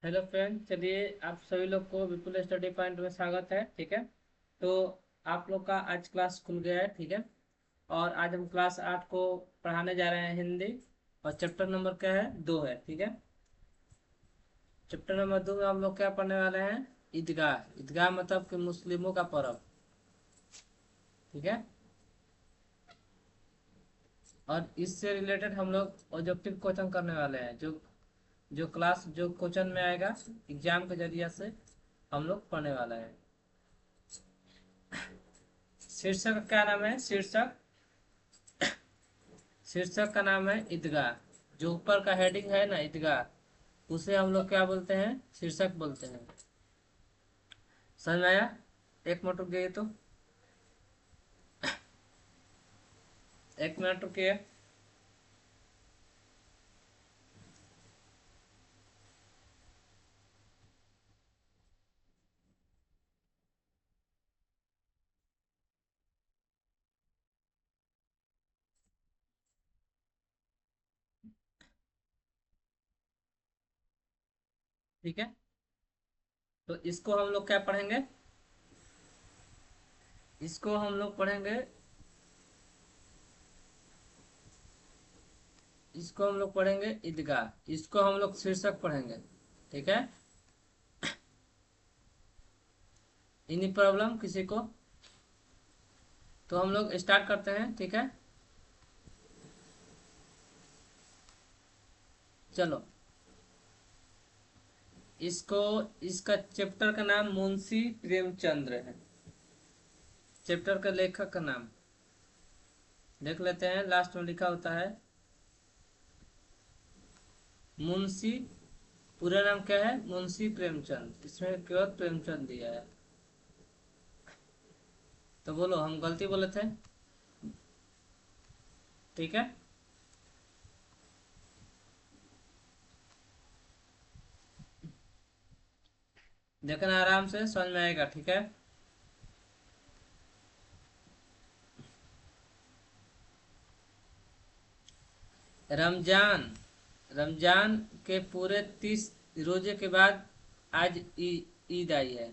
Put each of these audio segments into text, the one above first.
Hello friend, चलिए आप सभी लोग को विपुल स्टडी पॉइंट में स्वागत है। ठीक है, तो आप लोग का आज क्लास खुल गया है। ठीक है, और आज हम क्लास 8 को पढ़ाने जा रहे हैं, हिंदी। और चैप्टर नंबर क्या है? 2 है। ठीक है, चैप्टर नंबर 2 में हम लोग क्या पढ़ने वाले हैं? ईदगाह। ईदगाह मतलब कि मुस्लिमों का पर्व। ठीक है, और इससे रिलेटेड हम लोग ऑब्जेक्टिव क्वेश्चन करने वाले हैं, जो जो क्लास जो क्वेश्चन में आएगा एग्जाम के जरिए से हम लोग पढ़ने वाला है। शीर्षक का क्या नाम है? शीर्षक शीर्षक का नाम है ईदगाह। जो ऊपर का हेडिंग है ना, ईदगाह, उसे हम लोग क्या बोलते हैं? शीर्षक बोलते हैं। समझ में आया? एक मिनट रुक गई तो, एक मिनट रुकिए। ठीक है, तो इसको हम लोग क्या पढ़ेंगे? इसको हम लोग पढ़ेंगे, इसको हम लोग पढ़ेंगे ईदगाह। इसको हम लोग शीर्षक पढ़ेंगे। ठीक है, एनी प्रॉब्लम किसी को? तो हम लोग स्टार्ट करते हैं। ठीक है, चलो। इसको इसका चैप्टर का नाम मुंशी प्रेमचंद्र है। चैप्टर का लेखक का नाम देख लेते हैं, लास्ट में लिखा होता है मुंशी। पूरा नाम क्या है? मुंशी प्रेमचंद। इसमें केवल प्रेमचंद दिया है। तो बोलो, हम गलती बोले थे? ठीक है, देखना आराम से, समझ में आएगा। ठीक है, रमजान। रमजान के पूरे 30 रोजे के बाद आज ईद आई है।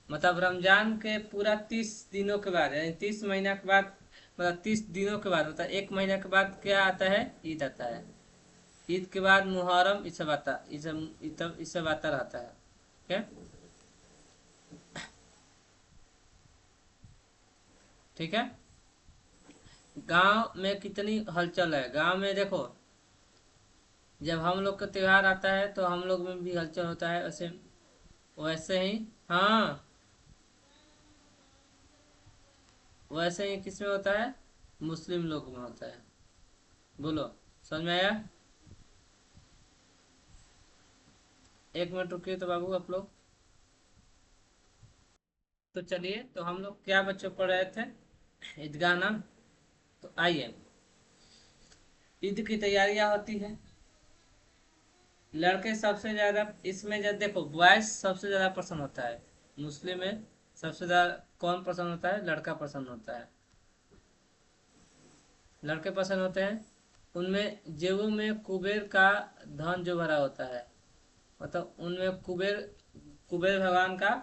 मतलब रमजान के पूरा 30 दिनों के बाद, यानी 30 महीना के बाद, मतलब 30 दिनों के बाद, मतलब 1 महीना के बाद क्या आता है? ईद आता है। ईद के बाद मुहर्रम, ये सब आता रहता है। ठीक है, ठीक है। गांव में कितनी हलचल है? गांव में देखो, जब हम लोग का त्योहार आता है तो हम लोग में भी हलचल होता है, वैसे वैसे ही। हाँ, वैसे ही किसमें होता है? मुस्लिम लोग में होता है। बोलो, समझ में आया? एक मिनट रुकिए तो बाबू आप लोग। तो चलिए, तो हम लोग क्या बच्चों पढ़ रहे थे? ईदगाह ना। तो आइए, ईद की तैयारियां होती है। लड़के सबसे ज्यादा इसमें, जब देखो, बॉयज सबसे ज्यादा पसंद होता है। मुस्लिम में सबसे ज्यादा कौन पसंद होता है? लड़का पसंद होता है। लड़के पसंद होते हैं। उनमें जेबों में कुबेर का धन जो भरा होता है, मतलब उनमें कुबेर, कुबेर भगवान का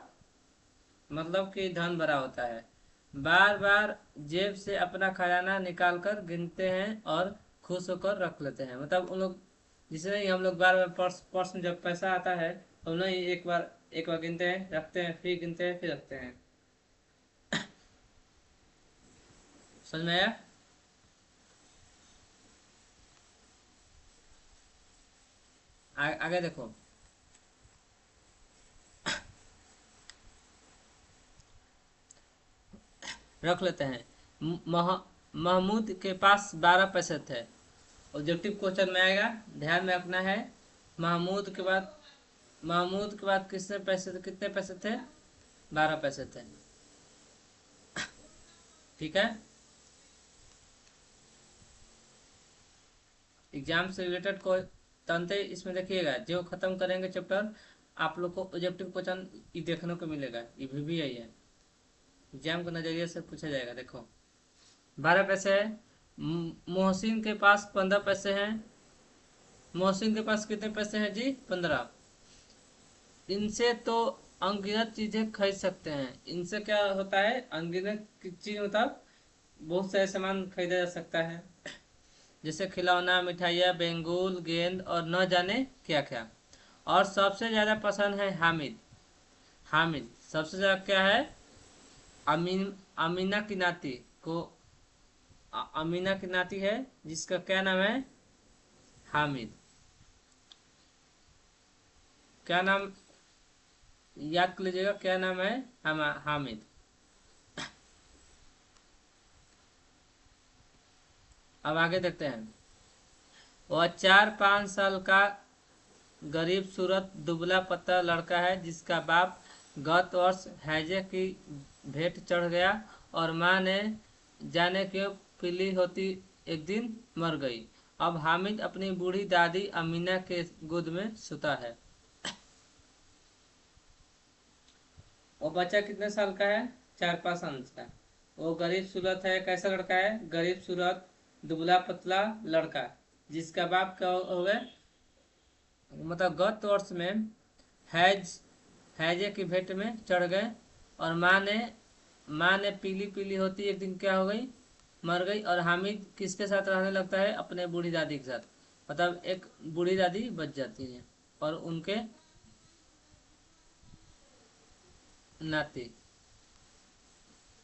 मतलब कि धन भरा होता है। बार बार जेब से अपना खजाना निकाल कर गिनते हैं और खुश होकर रख लेते हैं। मतलब उन लोग, जिसमें ही हम लोग बार बार पर्स पर्स में जब पैसा आता है तो हम लोग एक बार गिनते हैं, रखते हैं, फिर गिनते हैं, फिर रखते हैं। समझ में आया? आगे देखो, रख लेते हैं। महमूद के पास 12 पैसे थे। ऑब्जेक्टिव क्वेश्चन में आएगा, ध्यान में रखना है। महमूद के बाद, महमूद के बाद कितने पैसे थे? कितने पैसे थे? 12 पैसे थे। ठीक है, एग्जाम से रिलेटेड को तंत्र इसमें देखिएगा, जो खत्म करेंगे चैप्टर, आप लोग को ऑब्जेक्टिव क्वेश्चन देखने को मिलेगा। ये भी आई है, एग्जाम के नजरिए से पूछा जाएगा। देखो, 12 पैसे है। मोहसिन के पास 15 पैसे हैं। मोहसिन के पास कितने पैसे हैं जी? 15। इनसे तो अनगिनत चीजें खरीद सकते हैं। इनसे क्या होता है, अनगिनत चीज मतलब बहुत सारे सामान खरीदा जा सकता है, जैसे खिलौना, मिठाइयाँ, बेंगुल, गेंद और न जाने क्या क्या। और सबसे ज्यादा पसंद है हामिद। हामिद सबसे ज्यादा क्या है, अमीना की नाती को, अमीना की नाती है जिसका क्या नाम है, हामिद। क्या नाम, याद कर लीजिएगा, क्या नाम है, हामिद। अब आगे देखते हैं। वह 4-5 साल का गरीब सूरत दुबला पतला लड़का है जिसका बाप गत वर्ष हैजे की भेंट चढ़ गया और माँ ने जाने क्यों पीली होती एक दिन मर गई। अब हामिद अपनी बूढ़ी दादी अमीना के गोद में सुता है। वो बच्चा कितने साल का है, 4-5 साल का। वो गरीब सूरत है, कैसा लड़का है, गरीब सूरत दुबला पतला लड़का जिसका बाप क्या हो गए, मतलब गत वर्ष में हैज हैजे की भेंट में चढ़ गए और माँ ने पीली पीली होती एक दिन क्या हो गई, मर गई। और हामिद किसके साथ रहने लगता है, अपने बूढ़ी दादी के साथ। मतलब एक बूढ़ी दादी बच जाती है और उनके नाती,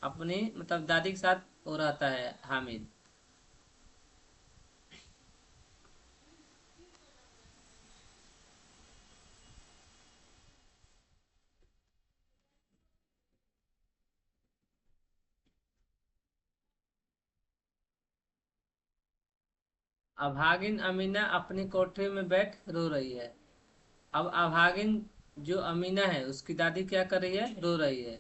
अपनी मतलब दादी के साथ वो रहता है हामिद। अभागिन अमीना अपनी कोठरी में बैठ रो रही है। अब अभागिन जो अमीना है उसकी दादी क्या कर रही है, रो रही है।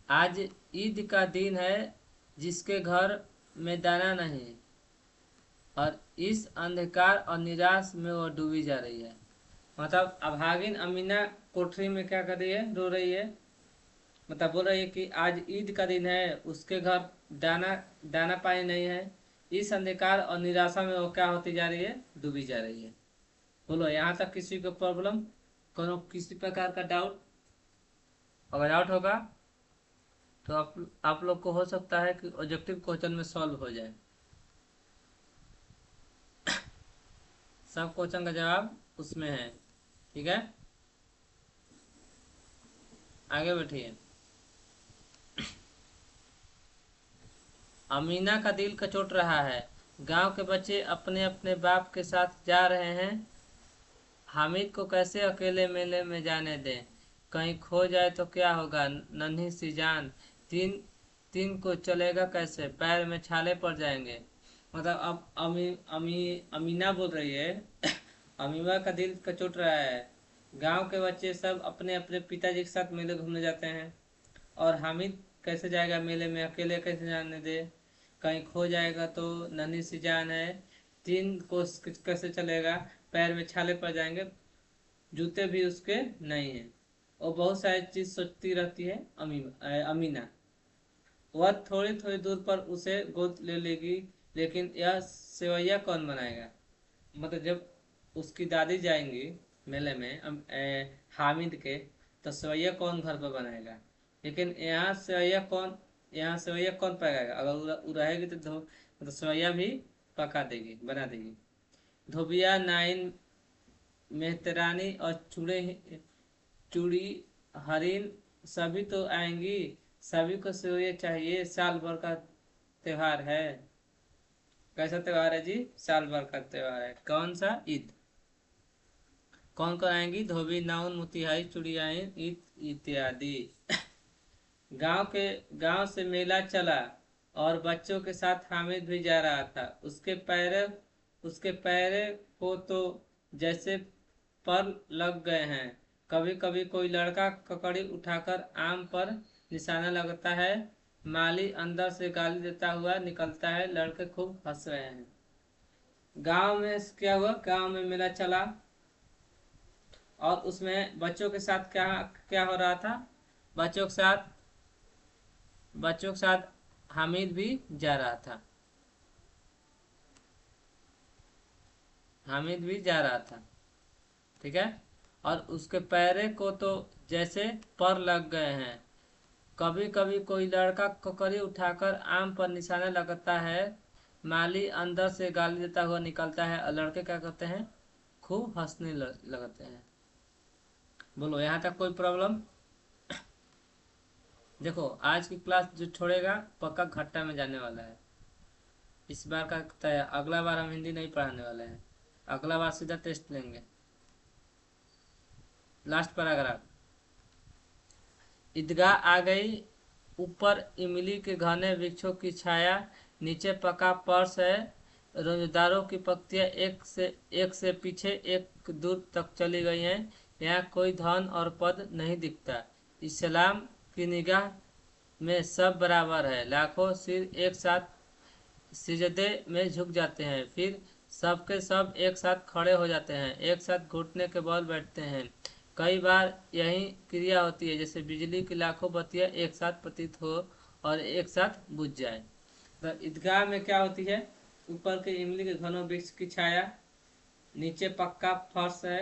आज ईद का दिन है, जिसके घर में दाना नहीं, और इस अंधकार और निराश में वो डूबी जा रही है। मतलब अभागिन अमीना कोठरी में क्या कर रही है, रो रही है। मतलब बोल रही है कि आज ईद का दिन है, उसके घर दाना दाना पानी नहीं है। इस अंधकार और निराशा में वो क्या होती जा रही है, डूबी जा रही है। बोलो यहाँ तक किसी को प्रॉब्लम, कोनो किसी प्रकार का डाउट? अगर डाउट होगा तो आप लोग को हो सकता है कि ऑब्जेक्टिव क्वेश्चन में सॉल्व हो जाए। सब क्वेश्चन का जवाब उसमें है, ठीक है। आगे बैठिए। अमीना का दिल कचोट रहा है। गांव के बच्चे अपने अपने बाप के साथ जा रहे हैं। हामिद को कैसे अकेले मेले में जाने दें, कहीं खो जाए तो क्या होगा, नन्ही सी जान, तीन तीन को चलेगा कैसे, पैर में छाले पड़ जाएंगे। मतलब अब अमीना बोल रही है अमीमा का दिल कचोट रहा है। गांव के बच्चे सब अपने अपने पिताजी के साथ मेले घूमने जाते हैं, और हामिद कैसे जाएगा मेले में, अकेले कैसे जाने दे, कहीं खो जाएगा तो नन्ही सी जान है, तीन कोस कैसे चलेगा, पैर में छाले पड़ जाएंगे, जूते भी उसके नहीं है। और बहुत सारी चीज सोचती रहती है अमीना। वह थोड़ी थोड़ी दूर पर उसे गोद ले लेगी, लेकिन यह सेवैया कौन बनाएगा। मतलब जब उसकी दादी जाएंगी मेले में हामिद के, तो सेवैया कौन घर पर बनाएगा। लेकिन यहाँ सेवैया कौन पकाएगा, अगर वो रहेगी तो मतलब सेवैया भी पका देगी, बना देगी। धोबिया, नाइन, मेहतरानी और चूड़ी, हरिन सभी तो आएंगी। सभी को सेवैया चाहिए, साल भर का त्योहार है। कैसा त्योहार है जी, साल भर का त्योहार है। कौन सा, ईद। कौन कौन आएंगी, धोबी, नाउन, मोतिहारी, चुड़ियाइन, ईद इत्यादि। गांव से मेला चला और बच्चों के साथ हामिद भी जा रहा था। उसके पैर को तो जैसे पर लग गए हैं। कभी कभी कोई लड़का ककड़ी उठाकर आम पर निशाना लगता है। माली अंदर से गाली देता हुआ निकलता है। लड़के खूब हंस रहे हैं। गांव में क्या हुआ, गांव में मेला चला और उसमें बच्चों के साथ क्या क्या हो रहा था, बच्चों के साथ बच्चों के साथ हामिद भी जा रहा था। हामिद भी जा रहा था, ठीक है। और उसके पैरे को तो जैसे पर लग गए हैं। कभी कभी कोई लड़का ककड़ी उठाकर आम पर निशाना लगाता है। माली अंदर से गाली देता हुआ निकलता है और लड़के क्या करते हैं, खूब हंसने लगते हैं। बोलो यहाँ तक कोई प्रॉब्लम? देखो आज की क्लास जो छोड़ेगा पक्का घट्टा में जाने वाला है। इस बार का तय, अगला बार हम हिंदी नहीं पढ़ाने वाले हैं, अगला बार सीधा टेस्ट लेंगे। Last paragraph. ईदगाह आ गई, ऊपर इमली के घने वृक्षों की छाया, नीचे पका फर्श है, रोजदारों की पंक्तियां एक से पीछे एक दूर तक चली गई हैं। यहाँ कोई धन और पद नहीं दिखता। इस्लाम की निगाह में सब बराबर है। लाखों सिर एक साथ सिजदे में झुक जाते हैं, फिर सबके सब एक साथ खड़े हो जाते हैं, एक साथ घुटने के बल बैठते हैं। कई बार यही क्रिया होती है जैसे बिजली की लाखों बत्तियां एक साथ प्रतीत हो और एक साथ बुझ जाए। तो ईदगाह में क्या होती है, ऊपर के इमली के घनों वृक्ष की छाया, नीचे पक्का फर्श है,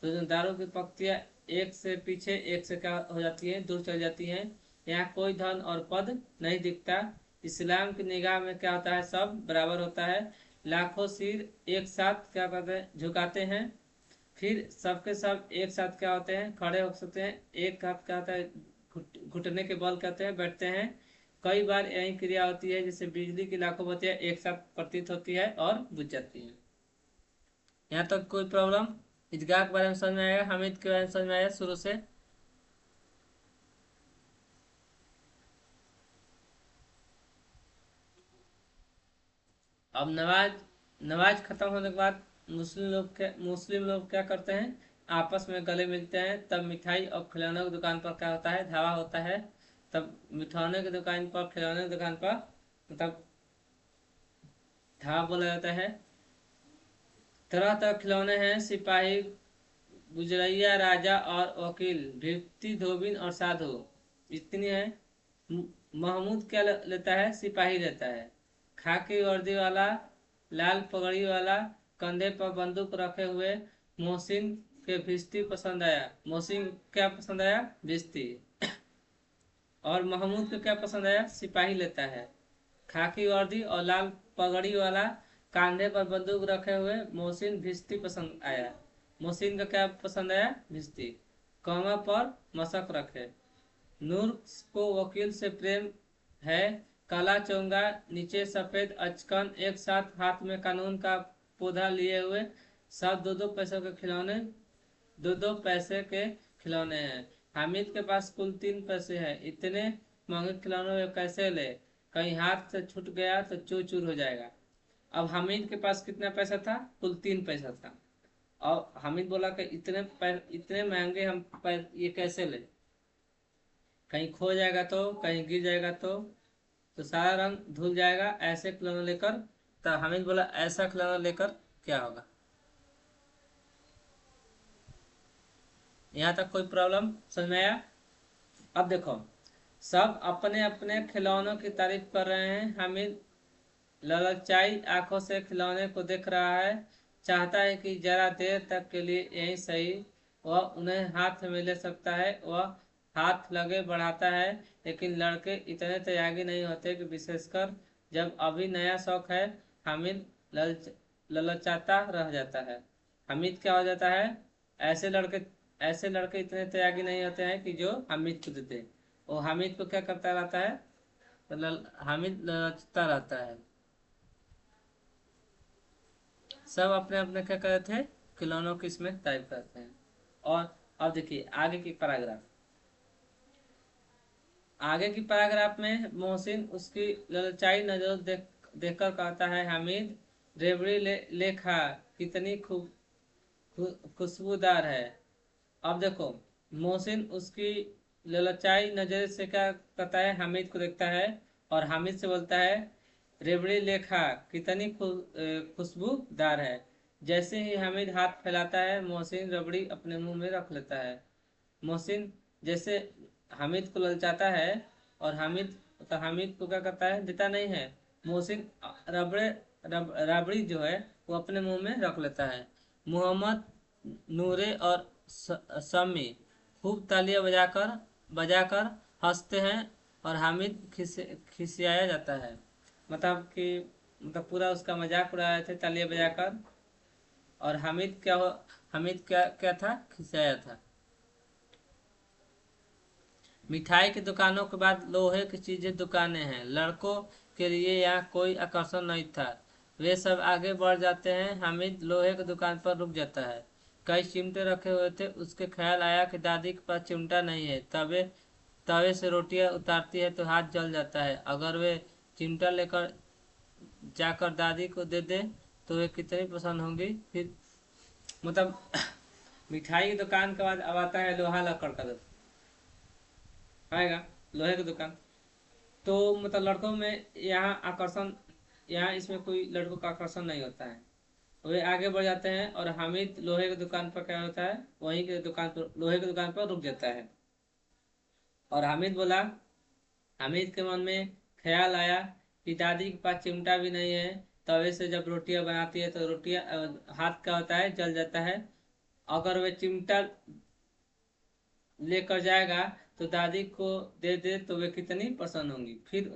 रोजंदारों की पंक्तियां एक से पीछे एक से क्या हो जाती है, दूर चल जाती हैं। यहाँ कोई धन और पद नहीं दिखता। इस्लाम की निगाह में क्या होता है, सब बराबर होता है। लाखों सिर एक साथ क्या करते हैं, झुकाते हैं, फिर सबके सब एक साथ क्या होते हैं, खड़े हो सकते हैं। एक हाथ क्या होता है, घुटने के बल कहते हैं, बैठते हैं। कई बार यही क्रिया होती है जैसे बिजली की लाखों बत्तियां एक साथ प्रतीत होती है और बुझ जाती है। यहाँ तक कोई प्रॉब्लम? ईदगाह के बारे में समझ में आएगा, हामिद के बारे में समझ में आया शुरू से? अब नमाज नमाज खत्म होने के बाद मुस्लिम लोग क्या करते हैं, आपस में गले मिलते हैं। तब मिठाई और खिलौनों की दुकान पर क्या होता है, धावा होता है। तब मिठाने की दुकान पर, खिलौने की दुकान पर तब धावा बोला जाता है। तरह तरह खिलौने हैं, सिपाही, गुजरैया, राजा और वकील, भित्ती, धोबिन और साधु, इतनी है। महमूद क्या लेता है, सिपाही लेता है। खाकी वर्दी वाला, लाल पगड़ी वाला, कंधे पर बंदूक रखे हुए। मोहसिन के भिश्ती पसंद आया। मोहसिन क्या पसंद आया, भिश्ती। और महमूद को क्या पसंद आया, सिपाही लेता है। खाकी वर्दी और लाल पगड़ी वाला, कांधे पर बंदूक रखे हुए मोहसिन भिश्ती पसंद आया। मोहसिन का क्या पसंद आया, भिश्ती। कमर पर मशक रखे। नूर को वकील से प्रेम है। काला चोंगा, नीचे सफेद अचकन, एक साथ हाथ में कानून का पौधा लिए हुए। सब दो दो पैसों के खिलौने, दो दो पैसे के खिलौने हैं। हामिद के पास कुल 3 पैसे हैं। इतने महंगे खिलौने वे कैसे ले, कहीं हाथ से छूट गया तो चूर चूर हो जाएगा। अब हामिद के पास कितना पैसा था, कुल 3 पैसा था। और हामिद बोला कि इतने महंगे ये कैसे ले, कहीं खो जाएगा तो, कहीं गिर जाएगा तो सारा रंग धुल जाएगा। ऐसे खिलौना लेकर, तो हामिद बोला ऐसा खिलौना लेकर क्या होगा। यहाँ तक कोई प्रॉब्लम समझ में आया? अब देखो, सब अपने अपने खिलौनों की तारीफ कर रहे हैं। हामिद ललचाई आंखों से खिलौने को देख रहा है, चाहता है कि जरा देर तक के लिए यही सही वह उन्हें हाथ में ले सकता है। वह हाथ लगे बढ़ाता है, लेकिन लड़के इतने त्यागी नहीं होते कि विशेषकर जब अभी नया शौक है। हामिद ललचाता रह जाता है। हामिद क्या हो जाता है, ऐसे लड़के ऐसे लड़के इतने त्यागी नहीं होते हैं कि जो हामिद को देते। वो हामिद को क्या करता रहता है, हामिद ललचता रहता है। सब अपने अपने क्या करते थे, खिलौनों की इसमें तारीफ करते हैं। और अब देखिए आगे की पैराग्राफ। आगे की पैराग्राफ में मोहसिन उसकी ललचाई नजर देखकर कहता है, हामिद रेवड़ी ले खा, कितनी खुशबूदार है। अब देखो, मोहसिन उसकी ललचाई नजर से क्या करता है, हामिद को देखता है और हामिद से बोलता है, रेवड़ी लेखा कितनी खुशबूदार है। जैसे ही हामिद हाथ फैलाता है, मोहसिन रबड़ी अपने मुंह में रख लेता है। मोहसिन जैसे हामिद को ललचाता है और हामिद को क्या करता है, देता नहीं है। मोहसिन रबड़ी जो है वो अपने मुंह में रख लेता है। मोहम्मद, नूरे और शम्मी खूब तालियां बजाकर बजाकर हंसते हैं और हामिद खिसियाया जाता है। मतलब कि मतलब पूरा उसका मजाक उड़ाए थे तालियां बजाकर। और हामिद क्या क्या था, खिसियाया था। मिठाई की दुकानों के बाद लोहे की चीजें दुकानें हैं। लड़कों के लिए यहाँ कोई आकर्षण नहीं था। वे सब आगे बढ़ जाते हैं। हामिद लोहे की दुकान पर रुक जाता है। कई चिमटे रखे हुए थे। उसके ख्याल आया कि दादी के पास चिमटा नहीं है। तवे से रोटियां उतारती है तो हाथ जल जाता है। अगर वे चिमटा लेकर जाकर दादी को दे दे तो वे कितनी प्रसन्न होंगी। फिर मतलब मिठाई की दुकान के बाद अब आता है लोहा लक्कड़ का दुकान आएगा, लोहे की दुकान। तो मतलब लड़कों में यहाँ आकर्षण, यहाँ इसमें कोई लड़कों का आकर्षण नहीं होता है। वे आगे बढ़ जाते हैं और हामिद लोहे की दुकान पर क्या होता है, वहीं की दुकान पर लोहे की दुकान पर रुक जाता है। और हामिद के मन में ख्याल आया कि दादी के पास चिमटा भी नहीं है। तवे से जब रोटियां बनाती है तो रोटियां हाथ का होता है, जल जाता है। अगर वे चिमटा लेकर जाएगा तो दादी को दे दे तो वे कितनी प्रसन्न होंगी। फिर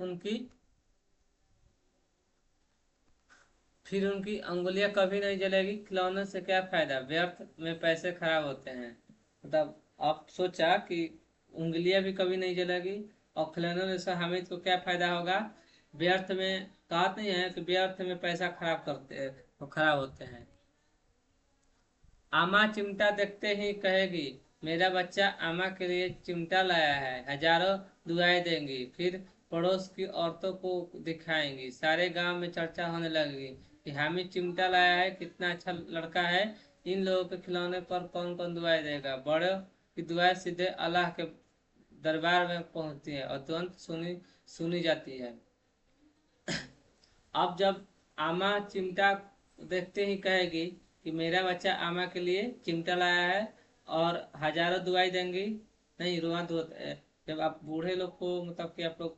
उनकी अंगुलियां कभी नहीं जलेगी। खिलौने से क्या फायदा, व्यर्थ में पैसे खराब होते हैं। मतलब आप सोचा कि उंगलियां भी कभी नहीं जलेगी और खिलौनों से हामिद को क्या फायदा होगा। व्यर्थ में कहा नहीं है कि व्यर्थ में पैसा खराब करते तो खराब होते हैं। आमा चिमटा देखते ही कहेगी मेरा बच्चा आमा के लिए चिमटा लाया है। हजारों दुआएं देंगी। फिर पड़ोस की औरतों को दिखाएंगी। सारे गांव में चर्चा होने लगेगी कि हामिद चिमटा लाया है, कितना अच्छा लड़का है। इन लोगों के खिलौने पर कौन कौन दुआएं देगा। बड़ों की दुआएं सीधे अल्लाह के दरबार में पहुंचती है और तुरंत सुनी सुनी जाती है। अब जब आमा चिमटा देखते ही कहेगी कि मेरा बच्चा आमा के लिए चिमटा लाया है और हजारों दुआई देंगी। नहीं, रोआ तो होता है जब आप बूढ़े लोग को, मतलब कि आप लोग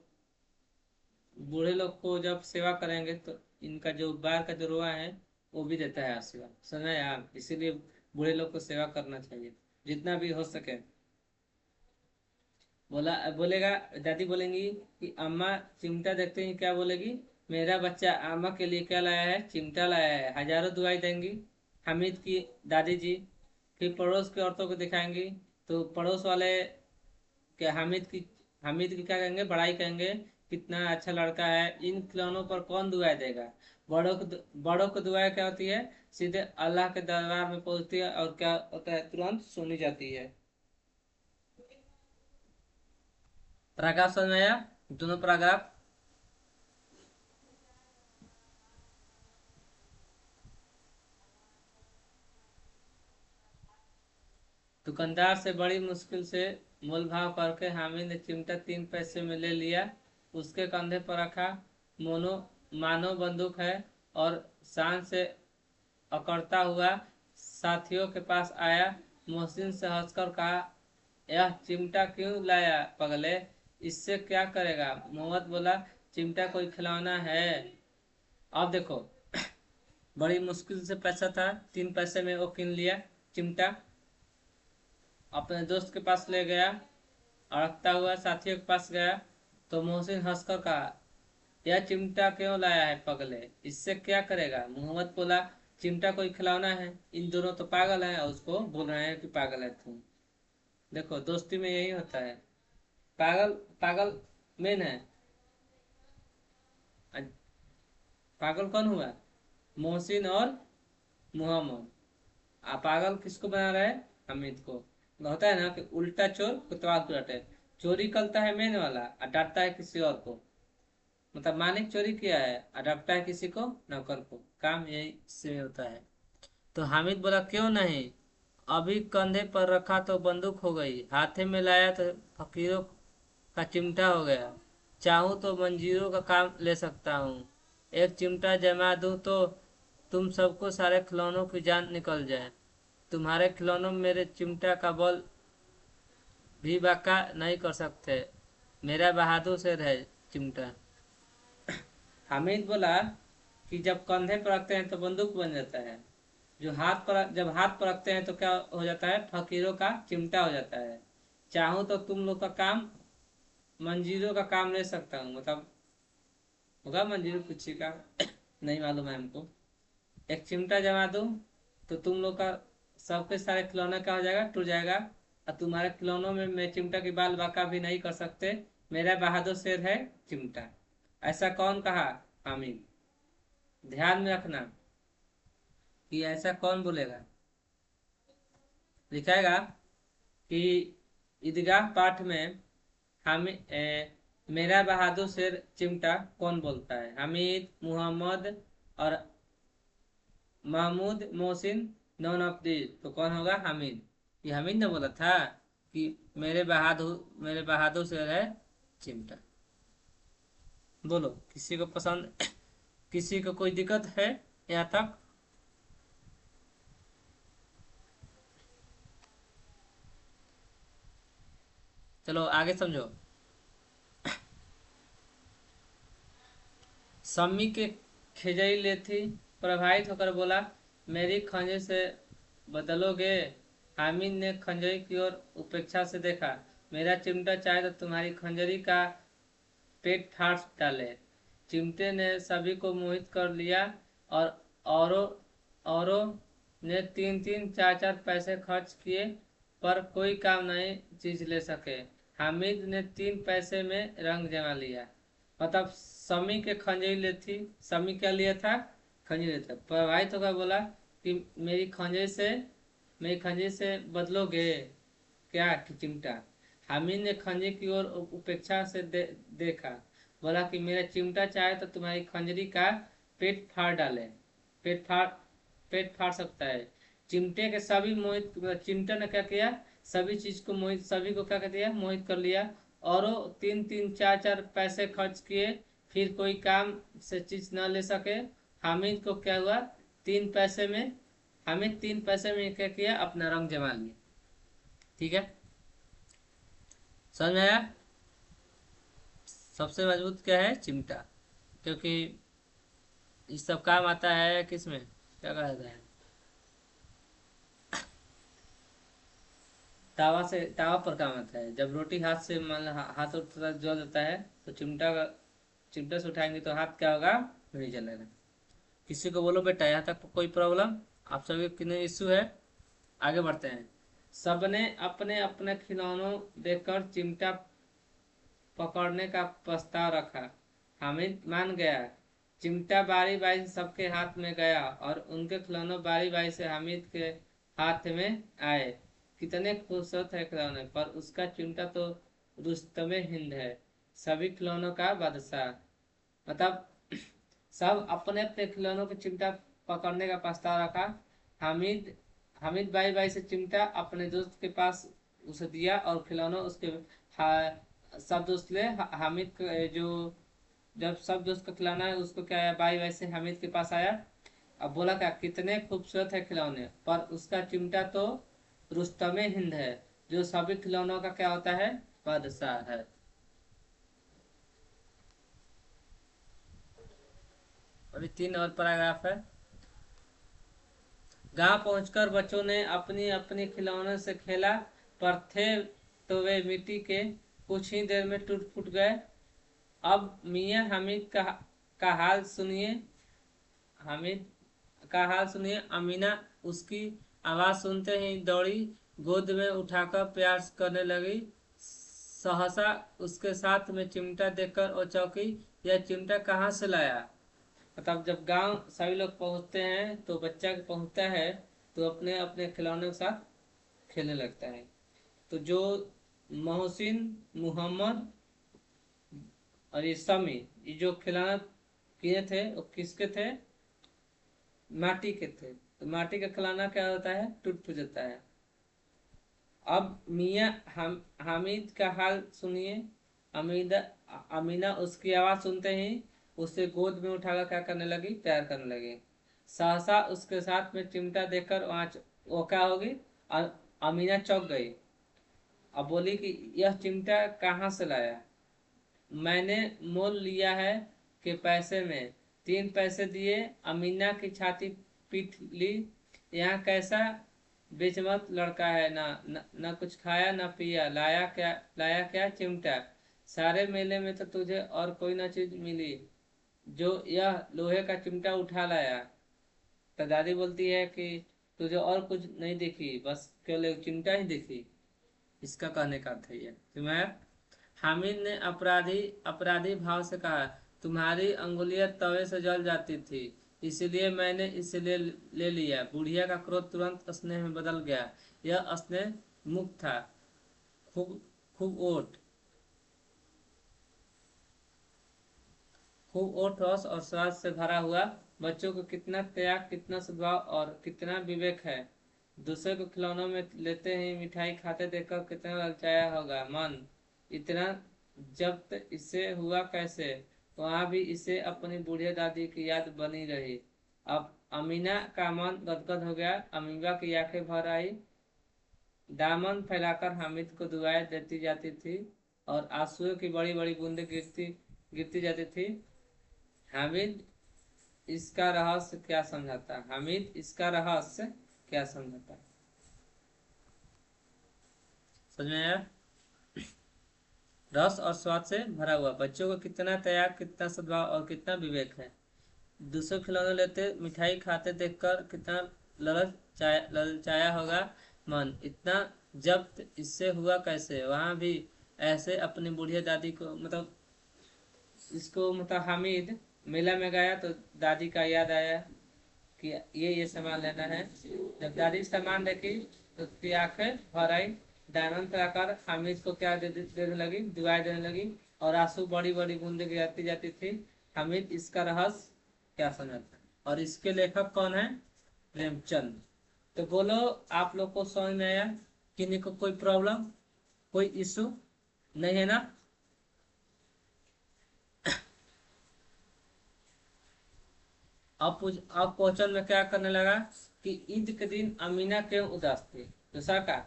बूढ़े लोग को जब सेवा करेंगे तो इनका जो बार का जो रोआ है वो भी देता है आशीर्वाद, सुना है आप। इसीलिए बूढ़े लोग को सेवा करना चाहिए जितना भी हो सके। बोलेगा, दादी बोलेंगी कि अम्मा चिमटा देखते ही क्या बोलेगी, मेरा बच्चा अम्मा के लिए क्या लाया है, चिमटा लाया है। हजारों दुआई देंगी हामिद की दादी जी। फिर पड़ोस की औरतों को दिखाएंगी तो पड़ोस वाले क्या हामिद की क्या कहेंगे, बड़ाई कहेंगे, कितना अच्छा लड़का है। इन खिलौनों पर कौन दुआई देगा। बड़ों को दुआई क्या होती है, सीधे अल्लाह के दरबार में पहुंचती है और क्या होता है, तुरंत सुनी जाती है। पैराग्राफ समझ में आया, दोनों पैराग्राफ। दुकानदार से बड़ी मुश्किल से मोलभाव करके हामिद ने चिमटा 3 पैसे में ले लिया। उसके कंधे पर रखा। मोनो मानो बंदूक है और शान से अकड़ता हुआ साथियों के पास आया। मोहसिन से हंसकर कहा, यह चिमटा क्यों लाया पगले, इससे क्या करेगा। मोहम्मद बोला, चिमटा कोई खिलौना है। अब देखो, बड़ी मुश्किल से पैसा था, 3 पैसे में वो किन लिया चिमटा। अपने दोस्त के पास ले गया, अड़कता हुआ साथियों के पास गया तो मोहसिन हंसकर कहा, यह चिमटा क्यों लाया है पगले, इससे क्या करेगा। मोहम्मद बोला, चिमटा कोई खिलौना है। इन दोनों तो पागल हैं और उसको बोल रहे हैं कि पागल है तुम। देखो दोस्ती में यही होता है, पागल पागल मेन है। पागल कौन हुआ, मोहसिन और मोहम्मद। पागल किसको बना रहा है, हामिद को। होता है ना कि उल्टा चोर कोतवाल को डांटे। चोरी करता है मेन वाला और डांटता है किसी और को। मतलब मालिक चोरी किया है और डांटता है किसी को, नौकर को। काम यही से होता है। तो हामिद बोला, क्यों नहीं, अभी कंधे पर रखा तो बंदूक हो गई, हाथे में लाया तो फकीरों का चिमटा हो गया। चाहूं तो मंजीरों का काम ले सकता हूँ। एक चिमटा जमा दूं तो तुम सबको सारे खिलौनों की जान निकल जाए। तुम्हारे खिलौनों में मेरे चिमटा का बल भी बाका नहीं कर सकते। मेरा बहादुर शेर है चिमटा। हामिद बोला कि जब कंधे पर रखते हैं तो बंदूक बन जाता है। जो हाथ पर, जब हाथ पर रखते हैं तो क्या हो जाता है, फकीरों का चिमटा हो जाता है। चाहूं तो तुम लोग का काम, मंजीरों का काम ले सकता हूँ, मतलब होगा मंजीरों कुछ का नहीं मालूम है हमको। एक चिमटा जमा दूं तो तुम लोग का सबके सारे खिलौने का हो जाएगा, टूट जाएगा। और तुम्हारे खिलौनों में मैं चिमटा की बाल बाका भी नहीं कर सकते। मेरा बहादुर शेर है चिमटा। ऐसा कौन कहा? हामिद। ध्यान में रखना कि ऐसा कौन बोलेगा। लिखाएगा कि ईदगाह पाठ में हामिद मेरा बहादुर शेर चिमटा कौन बोलता है? हामिद, मोहम्मद और Mahmood, Mohsin, none of the. तो कौन होगा? हामिद। ये हामिद ने बोला था कि मेरे बहादुर शेर है चिमटा। बोलो, किसी को पसंद किसी को कोई दिक्कत है यहाँ तक? चलो आगे समझो। सम्मी के खिजई ले थी, प्रभावित होकर बोला, मेरी खंजर से बदलोगे? हामिद ने खंजरी की ओर उपेक्षा से देखा। मेरा चिमटा चाहे तो तुम्हारी खंजरी का पेट फाड़ डाले। चिमटे ने सभी को मोहित कर लिया और औरों औरों ने 3-3 4-4 पैसे खर्च किए, पर कोई काम नहीं चीज ले सके। हामिद ने 3 पैसे में रंग जमा लिया। मतलब समी के खंजरी थी। समी क्या लिया था? खंजरी था। प्रभावित होकर बोला कि मेरी खंजरी से बदलोगे क्या कि चिमटा? हामिद ने खंजरी की ओर उपेक्षा से देखा। बोला कि मेरा चिमटा चाहे तो तुम्हारी खंजरी का पेट फाड़ डाले। पेट फाड़ पेट फाड़ सकता है। चिमटे के सभी मोहित, चिमटे ने क्या किया? सभी चीज को मोहित, सभी को क्या कर दिया? मोहित कर लिया। और 3-3 4-4 पैसे खर्च किए, फिर कोई काम से चीज न ले सके। हामिद को क्या हुआ? 3 पैसे में हामिद 3 पैसे में क्या किया? अपना रंग जमा लिया। ठीक है, समझ में आया? सबसे मजबूत क्या है? चिमटा। क्योंकि इस सब काम आता है किसमें, क्या कहा जाता है, तावा पर काम आता है। जब रोटी हाथ से मान लो हाथ और थोड़ा जल देता है तो चिमटा से उठाएंगे तो हाथ क्या होगा? नहीं जलेगा। किसी को बोलो बेटा यहाँ तक कोई प्रॉब्लम? आप सभी कितने इश्यू है? आगे बढ़ते हैं। सबने अपने अपने खिलौनों देखकर चिमटा पकड़ने का प्रस्ताव रखा। हामिद मान गया। चिमटा बारी बारी से सबके हाथ में गया और उनके खिलौने बारी बारी से हामिद के हाथ में आए। कितने खूबसूरत है खिलौने, पर उसका चिमटा तो रुस्तमे हिंद है, सभी खिलौनों का बादशाह। मतलब सब अपने अपने खिलौनों के चिमटा पकड़ने का प्रस्ताव रखा। हामिद हामिद बाई बाई से चिमटा अपने दोस्त के पास उसे दिया और खिलौना उसके सब दोस्त ले हामिद जो जब सब दोस्त को खिलाना है उसको क्या है, बाई बाई से हामिद के पास आया। अब बोला क्या? कितने खूबसूरत है खिलौने, पर उसका चिमटा तो रुस्तमे हिंद है, जो सभी खिलौनों का क्या होता है? बादशाह है। अभी 3 और पैराग्राफ है। गांव पहुंचकर बच्चों ने अपनी अपनी खिलौने से खेला, पर थे तो वे मिट्टी के, कुछ ही देर में टूट फूट गए। अब मियां हामिद का हाल सुनिए। हामिद का हाल सुनिए। अमीना उसकी आवाज सुनते ही दौड़ी, गोद में उठाकर प्यार करने लगी। सहसा उसके साथ में चिमटा देखकर वो चौंकी। यह चिमटा कहाँ से लाया? मतलब जब गांव सभी लोग पहुंचते हैं तो बच्चा पहुंचता है तो अपने अपने खिलौने के साथ खेलने लगता है। तो जो मोहसिन, मोहम्मद और ये समी, ये जो खिलौना किए थे वो किसके थे? माटी के थे। तो माटी का खिलौना क्या होता है? टूट फूट जाता है। अब मियाँ हामिद का हाल सुनिए। अमीदा अमीना उसकी आवाज सुनते ही उसे गोद में उठाकर क्या करने लगी? प्यार करने लगी। सहसा उसके साथ में चिमटा देखकर वहां वो क्या होगी? अमीना चौंक गई। अब बोली कि यह चिमटा कहाँ से लाया? मैंने मोल लिया है कि पैसे में 3 पैसे दिए। अमीना की छाती पीट ली। यहाँ कैसा बेचमत लड़का है, ना कुछ खाया ना पिया, लाया क्या चिमटा। सारे मेले में तो तुझे और कोई ना चीज मिली, जो यह लोहे का चिमटा उठा लाया। तो दादी बोलती है कि तुझे और कुछ नहीं दिखी, बस केवल एक चिमटा ही दिखी। इसका कहने का अर्थ है ये। तुम्हें हामिद ने अपराधी अपराधी भाव से कहा, तुम्हारी अंगुलियां तवे से जल जाती थी, इसलिए मैंने इसे ले लिया। बुढ़िया का क्रोध तुरंत स्नेह में बदल गया। यह स्नेह मुक्त था, खूब खूब ओट खूब ओट रस और स्वाद से भरा हुआ। बच्चों को कितना त्याग, कितना सद्भाव और कितना विवेक है। दूसरे को खिलौनों में लेते ही मिठाई खाते देखकर कितना ललचाया होगा मन। इतना जब्त इससे हुआ कैसे। वहां भी इसे अपनी बूढ़ी दादी की याद बनी रही। अब अमीना का मन गदगद हो गया, अमीबा की आंखें भर आई। दामन फैलाकर हामिद को दुआएं देती जाती थी और आंसुओं की बड़ी बड़ी बूंदें गिरती गिरती जाती थी। हामिद इसका रहस्य क्या समझाता, हामिद इसका रहस्य क्या समझाता। समझ में आया। रस और स्वाद से भरा हुआ, बच्चों को कितना त्याग, कितना सद्भाव और कितना विवेक है। दूसरे खिलौने लेते मिठाई खाते देखकर कितना ललचाया होगा मन। इतना जब्त इससे हुआ कैसे। वहां भी ऐसे अपनी बुढ़िया दादी को इसको हामिद मेला में गया तो दादी का याद आया कि ये सामान लेना है। जब दादी सामान देखी तो उसकी आंखें भर आई। डायमंड आकर हामिद को क्या देने लगी, दुआएं देने लगी और आंसू बड़ी बड़ी बूंदें गिरती जाती थी। हामिद इसका रहस्य क्या समझता। और इसके लेखक कौन है, प्रेमचंद। तो बोलो, आप लोग को समझ में आया। किन्हीं को कोई प्रॉब्लम, कोई इशू नहीं है ना। अब क्वेश्चन में क्या करने लगा कि ईद के दिन अमीना क्यों उदास थी। दूसरा का,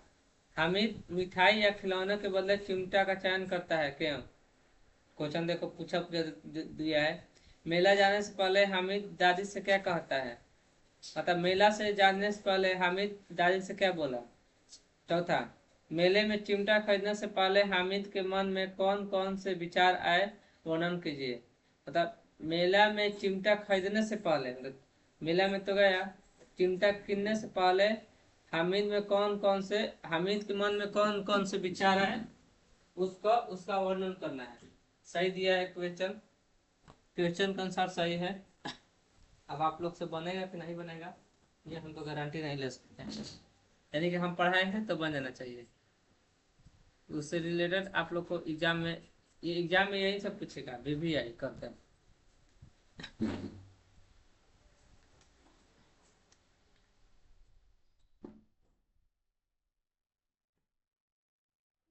हामिद मिठाई या खिलौने के बदले चिमटा का चयन करता है क्यों। क्वेश्चन देखो पूछा दिया है। मेला जाने से पहले हामिद दादी से क्या कहता है। मतलब मेला से जाने से पहले हामिद दादी से क्या बोला। चौथा, मेले में चिमटा खरीदने से पहले हामिद के मन में कौन कौन से विचार आए, वर्णन कीजिए। मतलब मेला में चिमटा खरीदने से पहले, मतलब मेला में तो गया, चिमटा किनने से पहले हामिद के मन में कौन कौन से विचार आए, उसका उसका वर्णन करना है। सही दिया है क्वेश्चन, क्वेश्चन के अनुसार सही है। अब आप लोग से बनेगा कि नहीं बनेगा ये हम तो गारंटी नहीं ले सकते हैं। यानी कि हम पढ़ाएंगे तो बन जाना चाहिए। उससे रिलेटेड आप लोग को एग्जाम में, ये एग्जाम में यही सब पूछेगा, VVI करते हैं।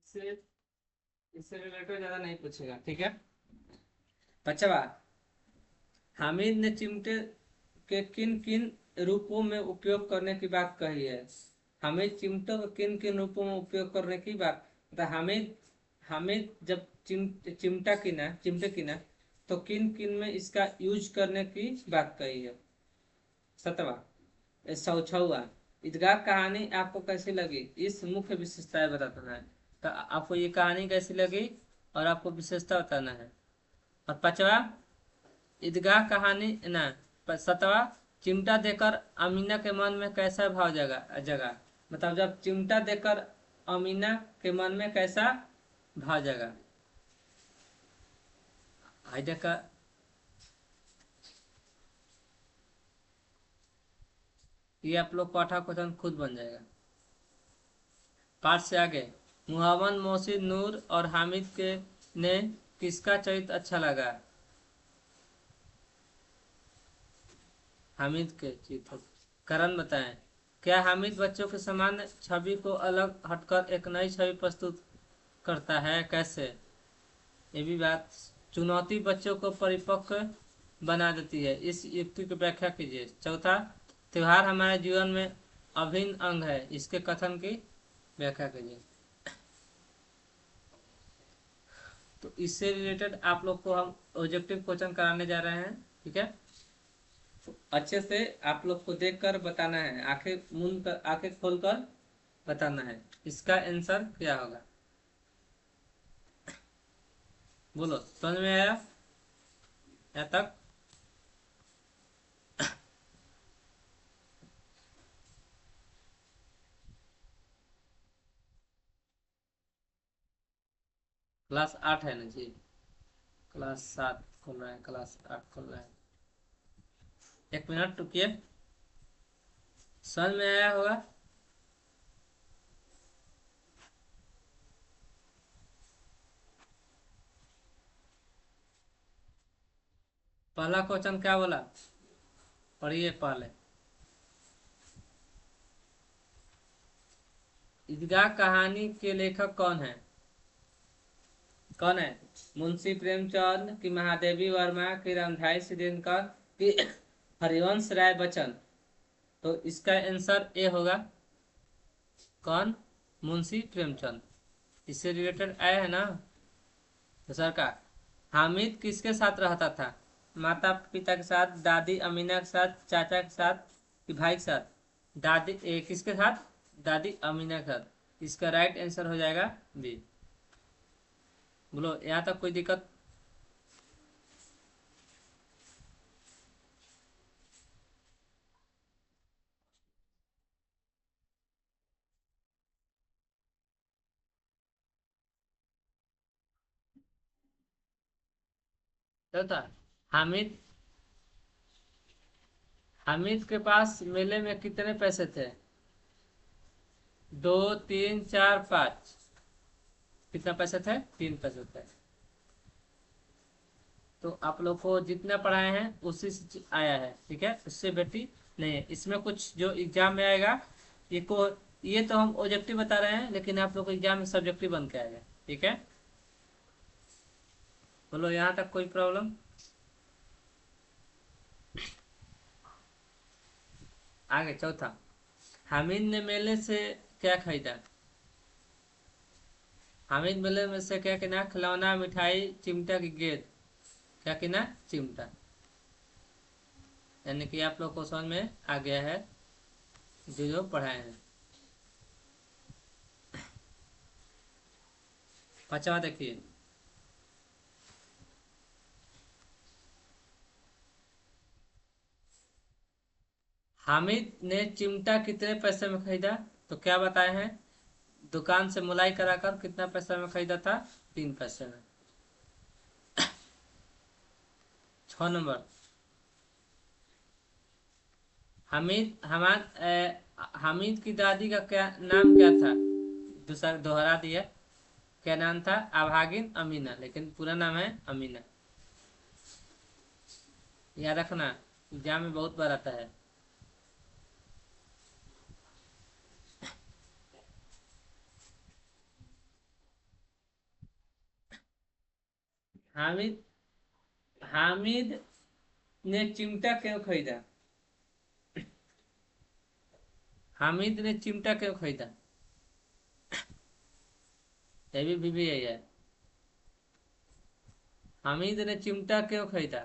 इससे इससे रिलेटेड ज्यादा नहीं पूछेगा, ठीक है। बच्चा, हामिद ने चिमटे के किन किन रूपों में उपयोग करने की बात कही है। हामिद चिमटों के किन किन रूपों में उपयोग करने की बात, मतलब हामिद हामिद जब चिमटे किना तो किन किन में इसका यूज करने की बात कही है। सतवा, छवा, ईदगाह कहानी आपको कैसी लगी, इस मुख्य विशेषताएं बताना है। तो आपको ये कहानी कैसी लगी और आपको विशेषता बताना है। और पांचवा, ईदगाह कहानी ना, सतवा, चिमटा देकर अमीना के मन में कैसा भाव जगा जगा। मतलब जब चिमटा देकर अमीना के मन में कैसा भाव जगा। आइडिया का ये आप लोग पाठा क्वेश्चन खुद बन जाएगा। पाठ से आगे, मुहावन, मोहसिन, नूर और हामिद के ने किसका चरित्र अच्छा लगा। हामिद के चित्र कारण बताएं। क्या हामिद बच्चों के सामान्य छवि को अलग हटकर एक नई छवि प्रस्तुत करता है, कैसे। ये भी बात। चुनौती बच्चों को परिपक्व बना देती है, इस युक्ति की व्याख्या कीजिए। चौथा, त्योहार हमारे जीवन में अभिन्न अंग है, इसके कथन की व्याख्या कीजिए। तो इससे रिलेटेड आप लोग को हम ऑब्जेक्टिव क्वेश्चन कराने जा रहे हैं, ठीक है। अच्छे से आप लोग को देखकर बताना है, आंखें मूंद कर, आंखें खोलकर बताना है इसका आंसर क्या होगा। बोलो, समझ में आया यहाँ तक? क्लास 8 है ना जी? क्लास 7 खोल रहा है, क्लास 8 खोल रहा है। एक मिनट रुकिए, समझ में आया होगा। पहला क्वेश्चन क्या बोला, पढ़िए पहले। ईदगाह कहानी के लेखक कौन है? कौन है? मुंशी प्रेमचंद की महादेवी वर्मा की रामधारी सिद्धिनकर की हरिवंश राय बच्चन? तो इसका आंसर ए होगा। कौन? मुंशी प्रेमचंद। इससे रिलेटेड आया है ना। तो सर का हामिद किसके साथ रहता था? माता पिता के साथ, दादी अमीना के साथ, चाचा के साथ, कि भाई के साथ? किसके साथ? दादी अमीना के साथ। इसका राइट आंसर हो जाएगा बी। बोलो, यहाँ तक कोई दिक्कत? चलता। हामिद हामिद के पास मेले में कितने पैसे थे? 2, 3, 4, 5? कितना पैसे थे? 3 पैसे थे। तो आप लोग को जितना पढ़ाए हैं उसी से आया है, ठीक है, उससे बेटी नहीं है। इसमें कुछ जो एग्जाम में आएगा, ये को ये तो हम ऑब्जेक्टिव बता रहे हैं, लेकिन आप लोग को एग्जाम में सब्जेक्टिव बन के आएगा, ठीक है। बोलो, यहाँ तक कोई प्रॉब्लम? आगे चौथा। हामिद ने मेले से क्या खरीदा? हामिद मेले में से क्या किना? खिलौना, मिठाई, चिमटा की गेंद? क्या किना? चिमटा। यानी कि आप लोग को समझ में आ गया है जो जो पढ़ाए हैं। पांचवा देखिए। हामिद ने चिमटा कितने पैसे में खरीदा? तो क्या बताए हैं? दुकान से मुलाई कराकर कितना पैसा में खरीदा था? 3 पैसे में। 6 नंबर। हामिद की दादी का क्या नाम क्या था? दूसरा दोहरा दिया। क्या नाम था? अभागिन अमीना, लेकिन पूरा नाम है अमीना। याद रखना, एग्जाम में बहुत बार आता है। हामिद हामिद ने चिमटा क्यों खरीदा? हामिद ने चिमटा क्यों खरीदा? ये भी यही है। हामिद ने चिमटा क्यों खरीदा?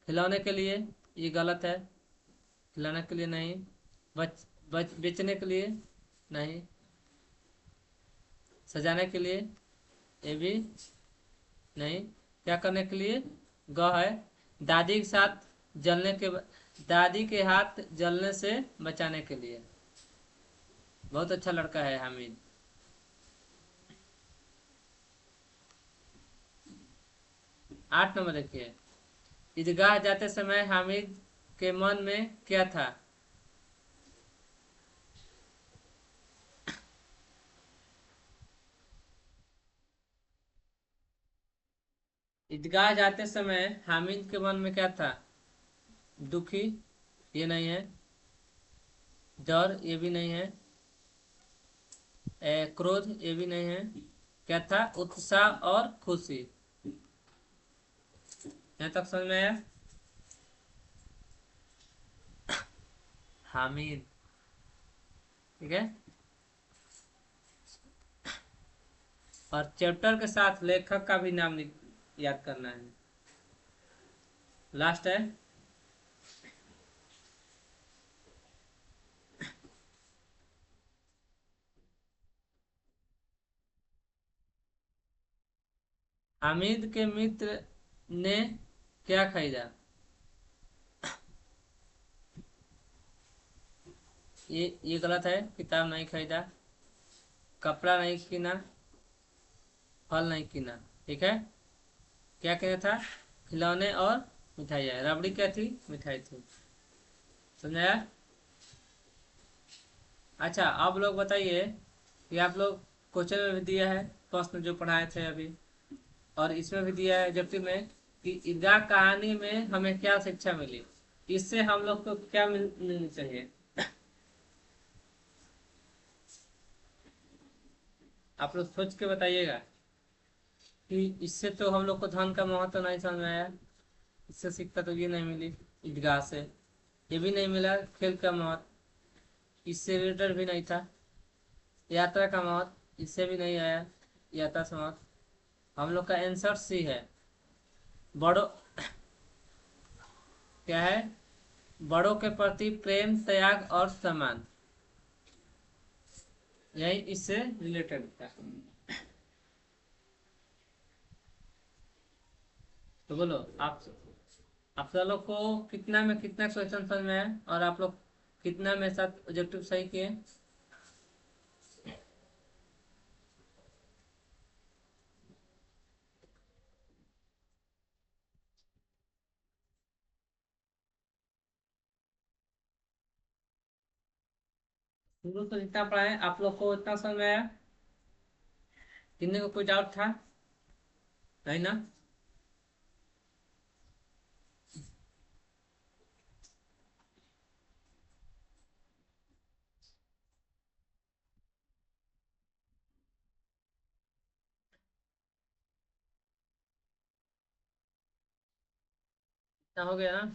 खिलौने के लिए? ये गलत है। खिलौने के लिए नहीं। बेचने के लिए? नहीं। सजाने के लिए? ये भी नहीं। क्या करने के लिए? ग है। दादी के साथ जलने के दादी के हाथ जलने से बचाने के लिए। बहुत अच्छा लड़का है हामिद। 8 नंबर देखिए। ईदगाह जाते समय हामिद के मन में क्या था? ईदगाह जाते समय हामिद के मन में क्या था? दुखी? ये नहीं है। डर? ये भी नहीं है। क्रोध? ये भी नहीं है। क्या था? उत्साह और खुशी। यहाँ तक समझ में आया? हामिद, ठीक है। और चैप्टर के साथ लेखक का भी नाम याद करना है। लास्ट है। हामिद के मित्र ने क्या खरीदा? ये गलत है। किताब नहीं खरीदा, कपड़ा नहीं किना, फल नहीं किना। ठीक है, क्या कहना था? खिलौने और मिठाइयाँ। रबड़ी क्या थी? मिठाई थी। समझाया? अच्छा, आप लोग बताइए कि आप लोग क्वेश्चन में भी दिया है प्रश्न जो पढ़ाए थे अभी, और इसमें भी दिया है जबकि में कि ईदगाह कहानी में हमें क्या शिक्षा मिली, इससे हम लोग को क्या मिलनी चाहिए। आप लोग सोच के बताइएगा कि इससे तो हम लोग को धन का महत्व नहीं समझ में आया, इससे शिक्षा तो ये नहीं मिली ईदगाह से, ये भी नहीं मिला खेल का महत्व, इससे रिलेटेड भी नहीं था। यात्रा का महत्व इससे भी नहीं आया, यात्रा से महत्व। हम लोग का आंसर सी है। बड़ों क्या है? बड़ों के प्रति प्रेम, त्याग और सम्मान, यही इससे रिलेटेड था। तो बोलो आप सब लोग को कितना में कितना क्वेश्चन समझ में आया, और आप लोग कितना में साथ ऑब्जेक्टिव सही किए? शुरू से जितना पढ़ाए आप लोग को उतना समझ में आया? किन्ने को कोई डाउट था? नहीं ना? इतना हो गया ना?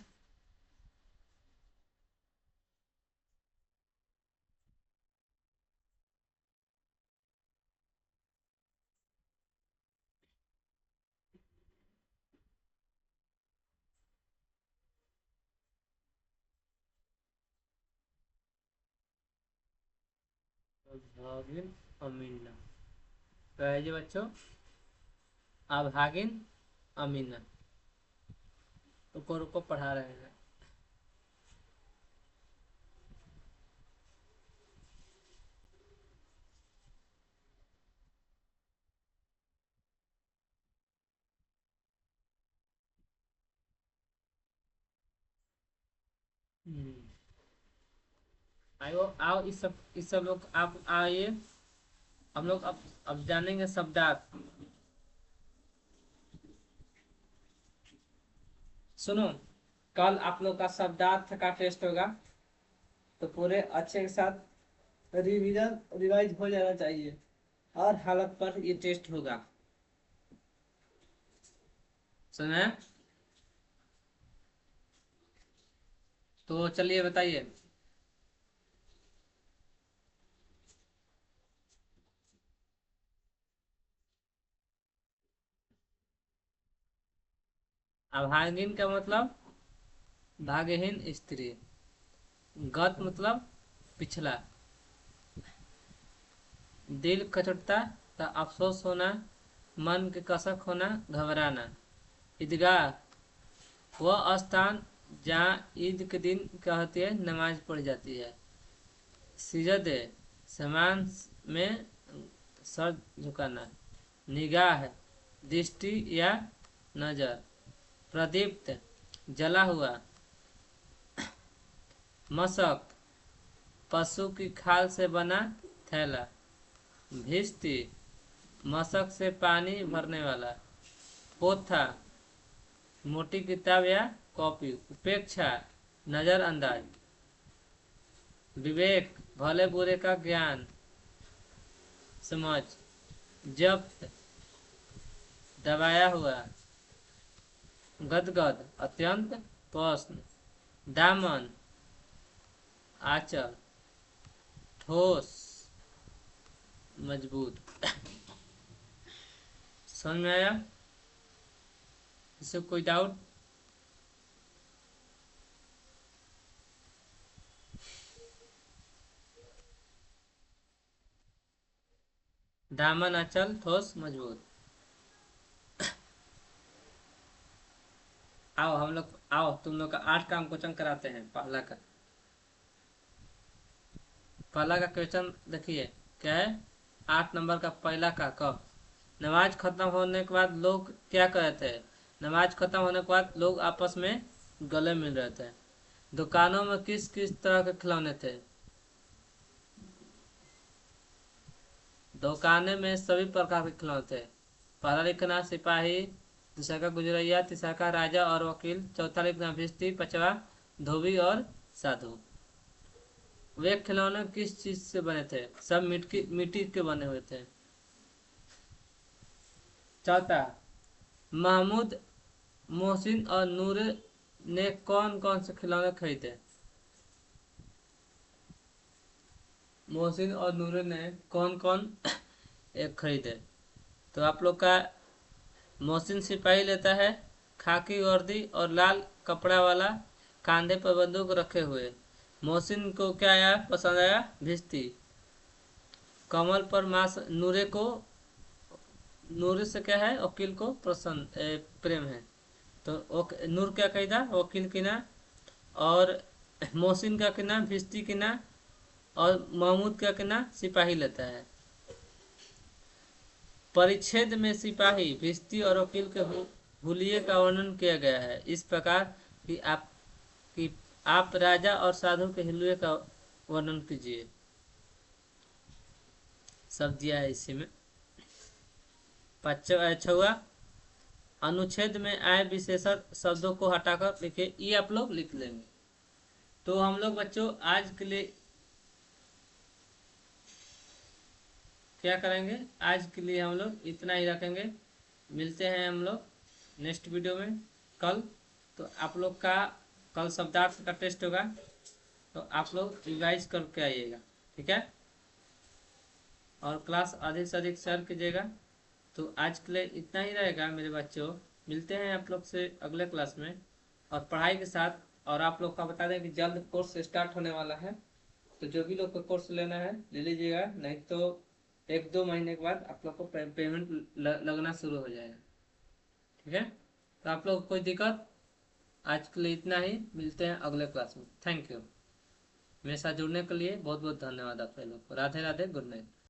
भागिन अमीना, कहे बच्चों, अभागिन अमीना। रुको रुको, पढ़ा रहे हैं। हम्म, आओ आओ, इस सब लोग आप आइए। हम लोग अब जानेंगे शब्दार्थ। सुनो, कल आप लोग का शब्दार्थ का टेस्ट होगा, तो पूरे अच्छे के साथ रिवीजन रिवाइज हो जाना चाहिए, और हालत पर ये टेस्ट होगा। सुना? तो चलिए बताइए। अभागिन का मतलब भाग्यहीन स्त्री। गत मतलब पिछला। दिल कचोटता का अफसोस होना, मन के कसक होना, घबराना। ईदगाह वह स्थान जहाँ ईद के दिन कहती है नमाज पढ़ी जाती है। सिजदे समान में सर झुकाना। निगाह दृष्टि या नजर। प्रदीप्त जला हुआ। मशक पशु की खाल से बना थैला। भिस्ती मशक से पानी भरने वाला। पोथा मोटी किताब या कॉपी। उपेक्षा नजरअंदाज। विवेक भले बुरे का ज्ञान, समझ। जब्त दबाया हुआ। गदगद अत्यंत प्रश्न। दामन आंचल। ठोस मजबूत। समझ में आया? इससे कोई डाउट? दामन आंचल ठोस मजबूत। आओ हम लोग, आओ तुम लोग का 8 का हम क्वेश्चन कराते हैं। पहला का क्वेश्चन देखिए क्या है। 8 नंबर का पहला का क, नमाज खत्म होने के बाद लोग क्या कर रहे थे। नमाज खत्म होने के बाद लोग आपस में गले मिल रहे थे। दुकानों में किस किस तरह के खिलौने थे। दुकाने में सभी प्रकार के खिलौने थे। पहला लिखना सिपाही, दूसरा का गुजरैया, तीसरा का राजा और वकील, चौथा लिखना भिश्ती, पांचवा धोबी और साधु। वे खिलौने किस चीज से बने थे। सब मिट्टी के बने हुए थे। चौथा, महमूद, मोहसिन और नूर ने कौन कौन से खिलौने खरीदे। मोहसिन और नूर ने कौन कौन एक खरीदे। तो आप लोग का मोहसिन सिपाही लेता है, खाकी वर्दी और लाल कपड़ा वाला, कांधे पर बंदूक रखे हुए। मोहसिन को क्या आया, पसंद आया, भिश्ती। कमल पर मास, नूरे को, नूर से क्या है, वकील को प्रेम है। तो नूर क्या खरीदा, वकील की ना, और मोहसिन का किना, भिश्ती किना, और महमूद का किना, सिपाही लेता है। परिच्छेद में सिपाही, भिश्ती और वकील के हुलिये का वर्णन किया गया है इस प्रकार कि आप राजा और साधु के हुलिये का वर्णन कीजिए। सब दिया है इसी में। छवा, अनुच्छेद में आए विशेषण शब्दों को हटाकर लिखे। ये आप लोग लिख लेंगे। तो हम लोग बच्चों आज के लिए क्या करेंगे, आज के लिए हम लोग इतना ही रखेंगे। मिलते हैं हम लोग नेक्स्ट वीडियो में कल। तो आप लोग का कल शब्दार्थ का टेस्ट होगा, तो आप लोग रिवाइज करके आइएगा, ठीक है। और क्लास अधिक से अधिक शेयर कीजिएगा। तो आज के लिए इतना ही रहेगा मेरे बच्चों। मिलते हैं आप लोग से अगले क्लास में और पढ़ाई के साथ। और आप लोग का बता दें कि जल्द कोर्स स्टार्ट होने वाला है, तो जो भी लोग को कोर्स लेना है ले लीजिएगा, नहीं तो 1-2 महीने के बाद आप लोग को पेमेंट लगना शुरू हो जाएगा, ठीक है। तो आप लोग को कोई दिक्कत, आज के लिए इतना ही। मिलते हैं अगले क्लास में। Thank you. मेरे साथ जुड़ने के लिए बहुत बहुत धन्यवाद आप लोग को। Radhe Radhe, good night.